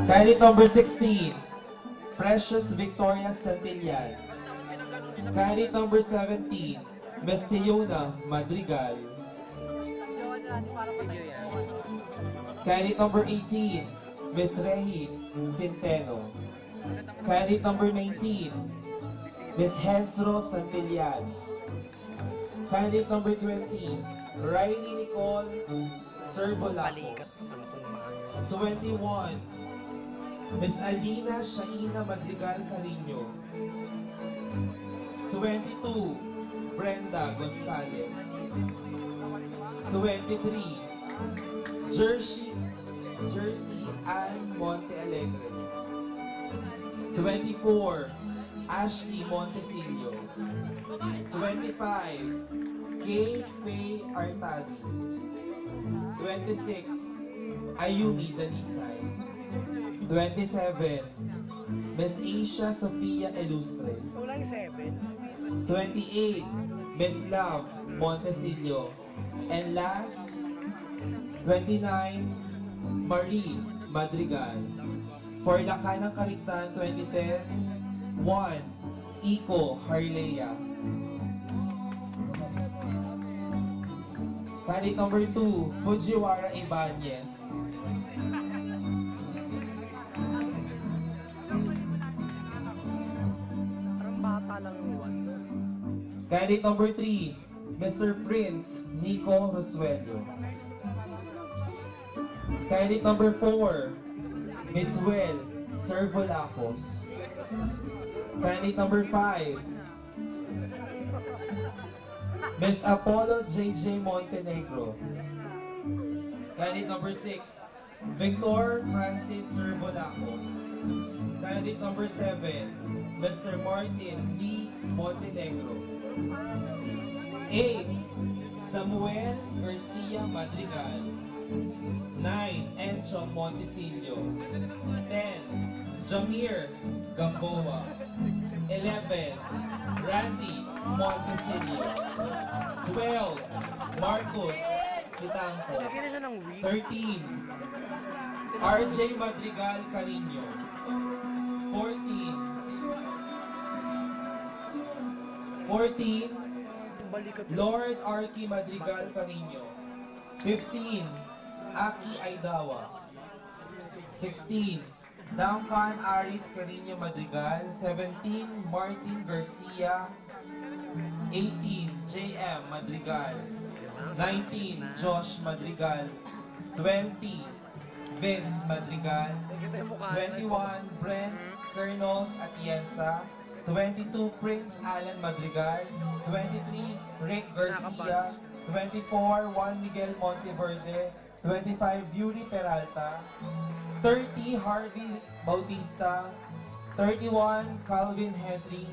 Candidate number 16, Precious Victoria Santillan. Candidate number 17, Miss Tiona Madrigal. Candidate number 18, Miss Rehi Centeno. Candidate number 19, Miss Hensro Santillan. Candidate number 20, Rainy Nicole Servolacos. 21, Miss Alina Shaina Madrigal Carino. 22, Brenda Gonzalez. 23, Jersey Ann Monte Alegre. 24, Ashley Montecillo. 25, Kay Faye Artadi. 26, Ayumi Dalisay. 27, Miss Asia Sofia Ilustre. Wala yung 7. 28, Miss Love Montecillo. And last, 29, Marie Madrigal. For Lakanang Kaligtan 2010, 1, Iko Harlea. Candidate number 2, Fujiwara Ibanez. Parang bata lang yung 1. Candidate number 3, Mr. Prince Nico Rosuello. Candidate number 4, Miss Well Servolacos. Candidate number 5, Miss Apollo JJ Montenegro. Candidate number 6, Victor Francis Servolacos. Candidate number 7, Mr. Martin Lee Montenegro. 8, Samuel Garcia Madrigal. 9, Encho Montecillo. 10, Jamir Gamboa. 11, Randy Montecillo. 12, Marcos Sitangco. Lagyan na siya ng wig. 13, RJ Madrigal Carino. 14, Balikat Lord Arky Madrigal Carino. 15, Aki Aidawa. 16, Duncan Aris Carino Madrigal. 17, Martin Garcia. 18, JM Madrigal. 19, Josh Madrigal. 20, Vince Madrigal. 21, Brent Colonel Atienza. 22, Prince Alan Madrigal. 23, Rick Garcia. 24, Juan Miguel Monteverde. 25, Yuri Peralta. 30, Harvey Bautista. 31, Calvin Henry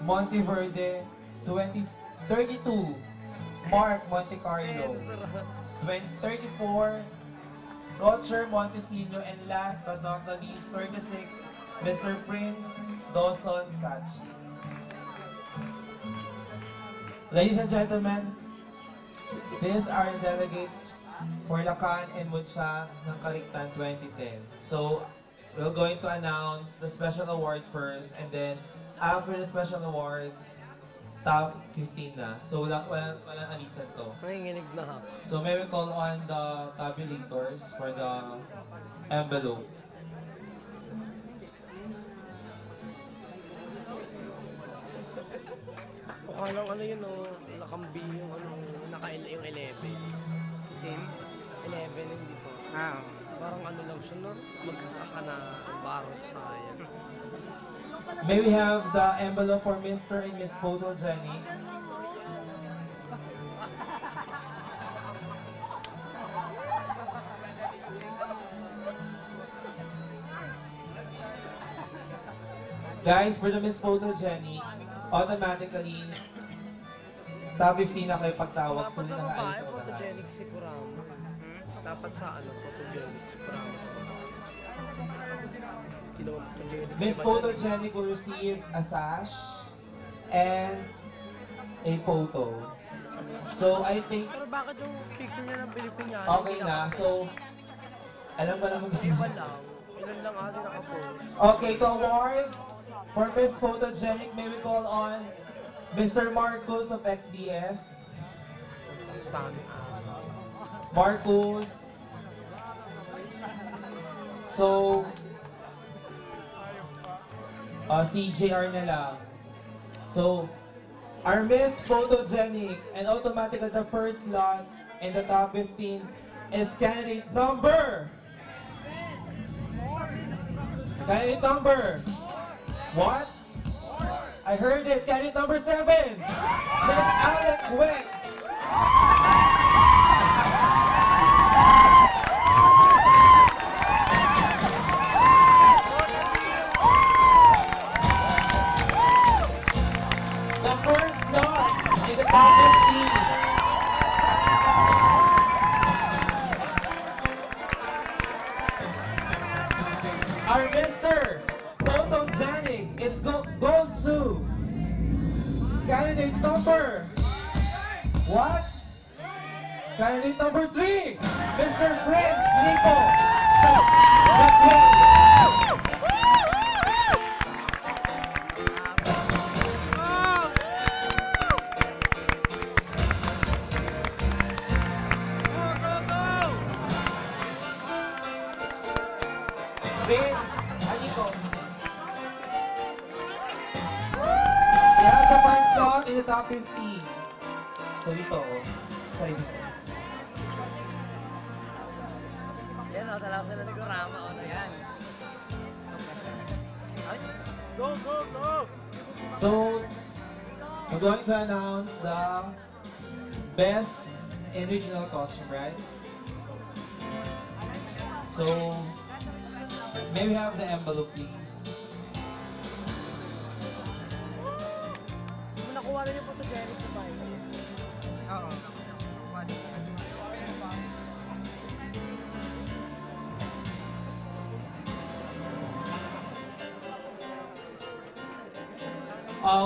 Monteverde. 32, Mark Montecarlo. 34, Roger Montesino. And last but not the least, 36, Mr. Prince Dawson Sachi. Ladies and gentlemen, these are the delegates for Lacan and Munsha ng Kaligtan 2010. So, we're going to announce the special awards first, and then after the special awards, top 15 na. So, walang alisan to. Nanginginig na ha. So, may we call on the tabulators for the envelope. Mukha lang ano yun o, nakambi yung ano, yung 11. Team? 11 hindi po. Ah, Parang ano lang siya no, magsasaka na barot sayang. May we have the envelope for Mr. and Miss Photogenic. Guys, for the Miss Photogenic, automatically, top 15 na kayo pagtawag, so Dapat hindi sa na babae, naalis sa lahat. photogenic si Kurama. Dapat sa ano, photogenic si Kurama. Kinuha photogenic. Miss Photogenic will receive a sash and a photo. So, I think, Pero bakit yung picture niya ng Pilipinyano? okay na. So, alam ba naman gusto Iba lang. Ilan lang ate nakapost. Okay, to award for Miss Photogenic, may we call on Mr. Marcos of XDS. Ang dami. Marcos. So, CJR na lang. So, our Miss Photogenic and automatically the first slot in the top 15 is candidate number. Candidate number. What? I heard it. Candidate number 7. Miss Alec Wick. The first slot in the top 15. Our Mr. Photogenic goes to candidate number. What? Candidate number 3, Mr. Prince Nico. That's it. Vince, Nico. We have the first slot in the top 15. So dito, sorry dito. Yan o, talaga sila nagurama o na yan. Go, go, go! So, we're going to announce the best in regional costume, right? So, may we have the envelope, please? Nakuha na yung photogenic sa bahay. Oo.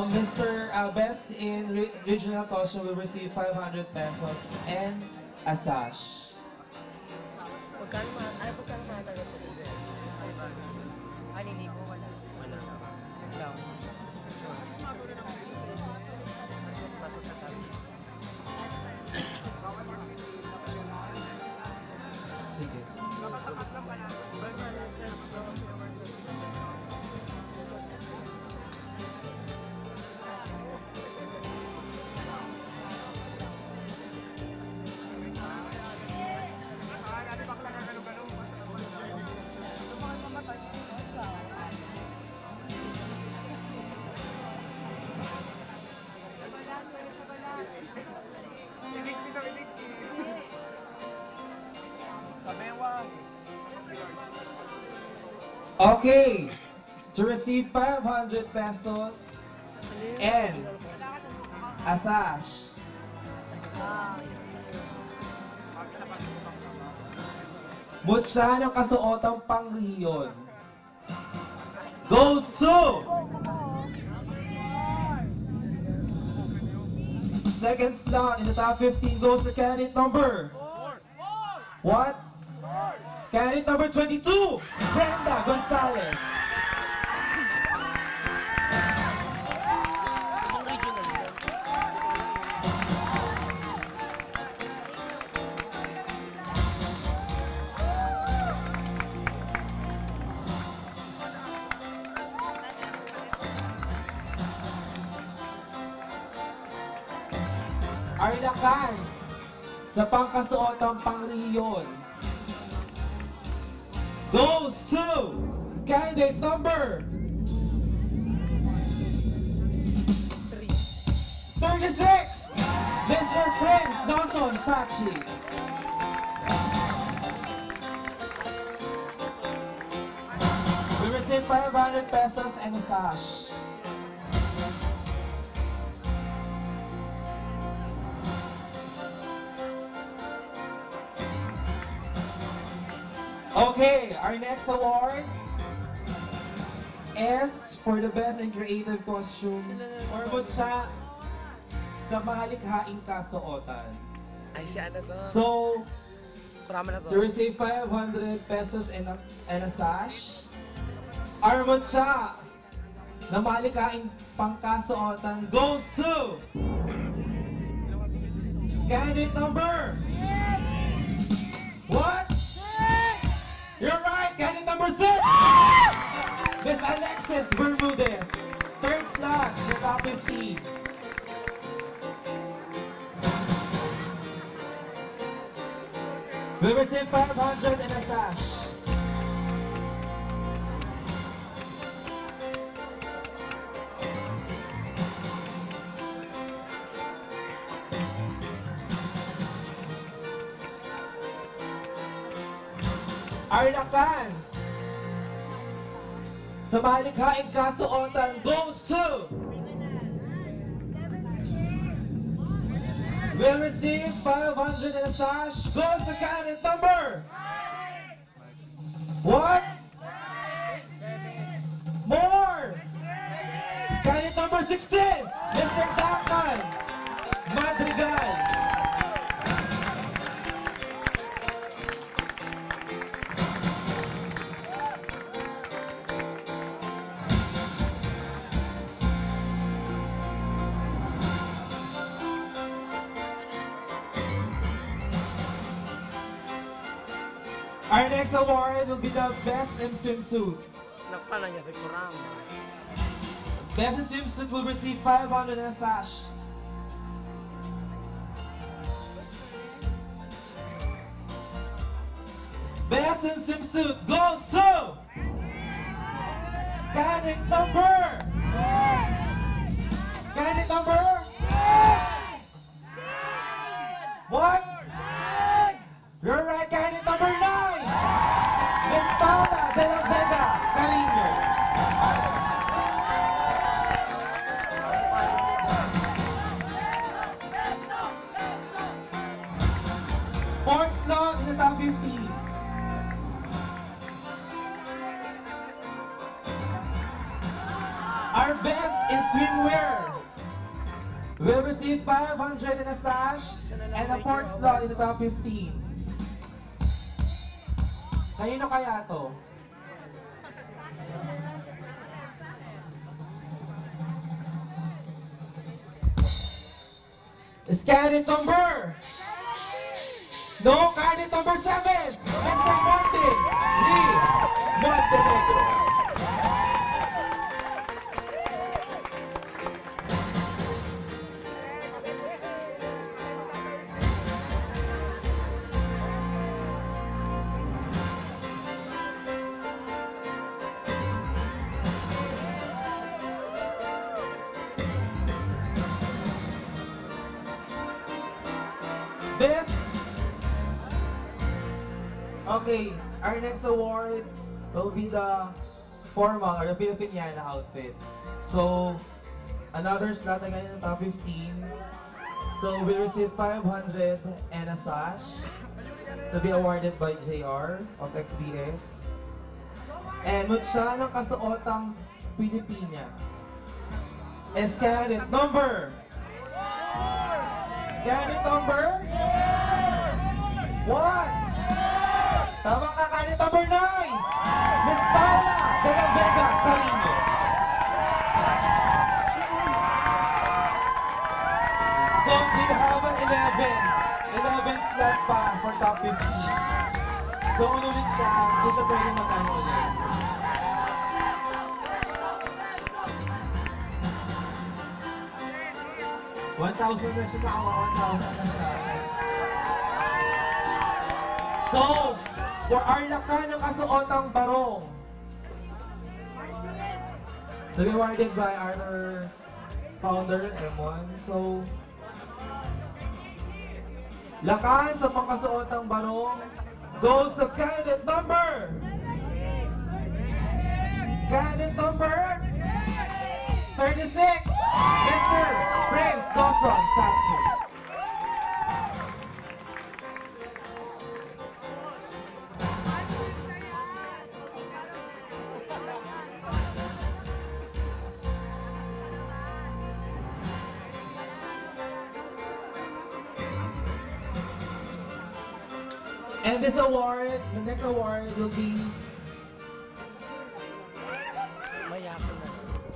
Mr. Best in regional costume will receive 500 pesos and a sash. Pagkano mahatagal po ito? Ay, hindi ko wala. Wala. Naglaw. Pasok sa tabi. Sige. Okay, to receive 500 pesos and a sash. Mutya ng kasuotang pangriyon goes to second slot in the top 15 goes to candidate number. What? Candidate number 22, Brenda Gonzalez. Arlacan sa pangkasuotang pangriyon goes to candidate number 36, Mr. Prince Nelson Sachi. We receive 500 pesos and a sash. Okay, our next award is for the best and creative costume or mutya sa mahalikhaing kasuotan. Ay, si ano to? So, Drama na to. To receive 500 pesos and a sash, Armand Cha, na malikaing pangkasuotan goes to candidate number. What? You're right, candidate number 6. Miss Alexis Bermudez, third slot, the top 50. Will receive 500 and a sash. Arlacan, sa malikhaing kasuotan goes to will receive 500 and a sash goes to candidate number. What? More. Candidate number 16, Mr. Duncan Madrigal. Our next award will be the Best in Swimsuit. Nakpala niya si Kuram. Best in Swimsuit will receive 500 and a sash. Best in Swimsuit goes to candidate number. Candidate number. What? You're right, candidate number 9. Miss Paula de la Vega Carino. Fourth slot in the top 50. Our best in swimwear will receive 500 and a sash and a fourth slot in the top 15. Kanino kaya to? Is candidate number? No, candidate number 7, Mr. Martin Lee Montenegro. Best. Okay, our next award will be the formal or the Filipiniana outfit. So, another slot again in the top 15. So, we receive 500 and a sash to be awarded by JR of XBS. And siya ng kasuotang Pilipina is candidate number. Candidate number? What? Tama ka, candidate number 9! Miss Paula de la Vega Carino. So, we have an 11 slot pa for top 15. So, ulit siya, hindi siya pwede magkano ulit. $1,000 na siya, nakawa $1,000 na siya. So, for Arlacan ng kasuotang barong, to be awarded by our founder, M1. So, Lakan sa pangkasuotang barong goes to candidate number. Candidate number 36, Mr. Prince Dawson Sachi. And this award, the next award will be